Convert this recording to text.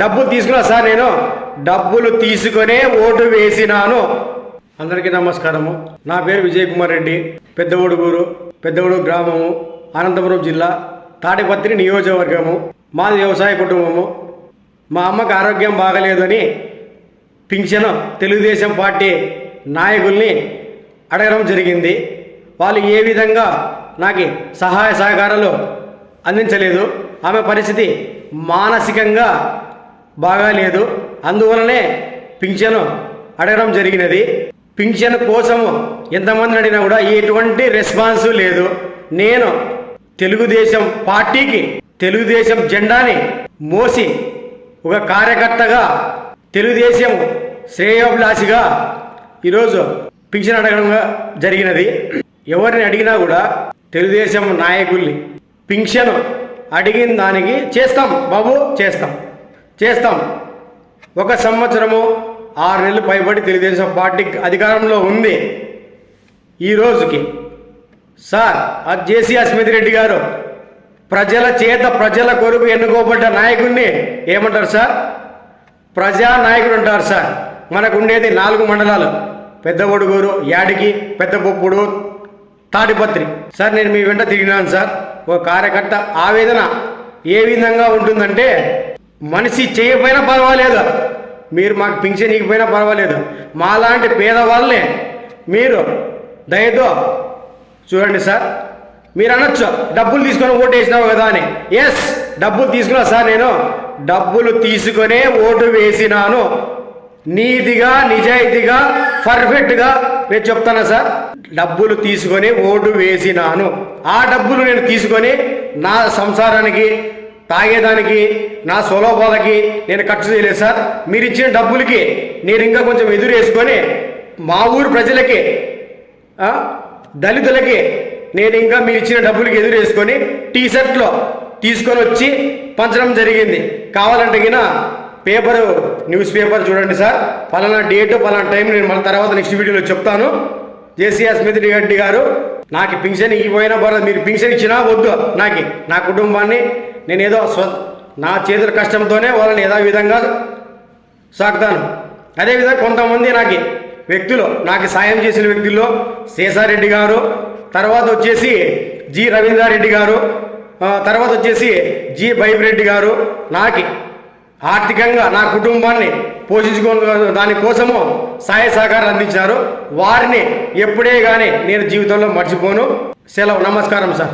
డబ్బులు తీసుకున్నా సార్, నేను డబ్బులు తీసుకునే ఓటు వేసినాను. అందరికీ నమస్కారము. నా పేరు విజయ్ కుమార్ రెడ్డి, పెద్దవడుగూరు గ్రామము, అనంతపురం జిల్లా, తాడిపత్రి నియోజకవర్గము. మాది వ్యవసాయ కుటుంబము. మా అమ్మకు ఆరోగ్యం బాగలేదని పింఛను తెలుగుదేశం పార్టీ నాయకుల్ని అడగడం జరిగింది. వాళ్ళు ఏ విధంగా నాకు సహాయ సహకారాలు అందించలేదు. ఆమె పరిస్థితి మానసికంగా బాగాలేదు, అందువలనే పింఛను అడగడం జరిగినది. పింఛను కోసము ఎంతమంది అడిగినా కూడా ఎటువంటి రెస్పాన్స్ లేదు. నేను తెలుగుదేశం పార్టీకి తెలుగుదేశం జెండాని మోసి ఒక కార్యకర్తగా, తెలుగుదేశం శ్రేయోభిలాషిగా ఈరోజు పింఛన్ అడగడం జరిగినది. ఎవరిని అడిగినా కూడా తెలుగుదేశం నాయకుల్ని పింఛను అడిగిన దానికి చేస్తాం బాబు, చేస్తాం. 1 సంవత్సరము 6 నెలలు పైబడి తెలుగుదేశం పార్టీ అధికారంలో ఉంది. ఈ రోజుకి సార్ అది జేసీ అస్మిత్ రెడ్డి గారు ప్రజల చేత ప్రజల కొరకు ఎన్నుకోబడ్డ నాయకుడిని ఏమంటారు సార్? ప్రజానాయకుడు అంటారు సార్. మనకు ఉండేది 4 మండలాలు: పెద్దవడుగూరు, యాడికి, పెద్దపొప్పుడు, తాడిపత్రి. సార్ నేను మీ వెంట తిరిగినాను సార్. ఒక కార్యకర్త ఆవేదన ఏ విధంగా ఉంటుందంటే, మనిషి చేయకపోయినా పర్వాలేదు, మీరు మాకు పింఛన్ ఇకపోయినా పర్వాలేదు, మాలాంటి పేదవాళ్ళని మీరు దయతో చూడండి సార్. మీరు అనొచ్చు డబ్బులు తీసుకొని ఓటు వేసినావు కదా అని. ఎస్, డబ్బులు తీసుకున్నా సార్, నేను డబ్బులు తీసుకునే ఓటు వేసినాను. నీతిగా, నిజాయితీగా, పర్ఫెక్ట్గా నేను చెప్తాను సార్. డబ్బులు తీసుకొని ఓటు వేసినాను. ఆ డబ్బులు నేను తీసుకొని నా సంసారానికి, తాగేదానికి, నా స్వలోపాలకి నేను ఖర్చు చేయలేదు సార్. మీరు ఇచ్చిన డబ్బులకి నేను ఇంకా కొంచెం ఎదురు వేసుకొని మా ఊరు ప్రజలకి, దళితులకి నేను ఇంకా మీరు ఇచ్చిన డబ్బులకి ఎదురు వేసుకొని టీషర్ట్లో తీసుకొని వచ్చి పంచడం జరిగింది. కావాలంటే గిన న్యూస్ పేపర్ చూడండి సార్. పలానా డేటు, పలానా టైం నేను మళ్ళీ తర్వాత నెక్స్ట్ వీడియోలో చెప్తాను. జేసీ అస్మిత్ రెడ్డి గారు నాకు పింఛన్ ఇవ్వకపోయినా పర్వాలేదు, మీరు పింఛన్ ఇచ్చినా వద్దు, నా కుటుంబాన్ని నేను ఏదో నా చేతుల కష్టంతోనే వాళ్ళని ఏదో విధంగా సాగుతాను. అదేవిధంగా కొంతమంది వ్యక్తులు నాకు సాయం చేసిన వ్యక్తుల్లో శేషారెడ్డి గారు, తర్వాత వచ్చేసి జి రవీంద్రారెడ్డి గారు, తర్వాత వచ్చేసి జి బైబిరెడ్డి గారు నాకు ఆర్థికంగా నా కుటుంబాన్ని పోషించుకునే దానికోసము సహాయ సహకారం అందించారు. వారిని ఎప్పుడే కానీ నేను జీవితంలో మర్చిపోను. సెలవు. నమస్కారం సార్.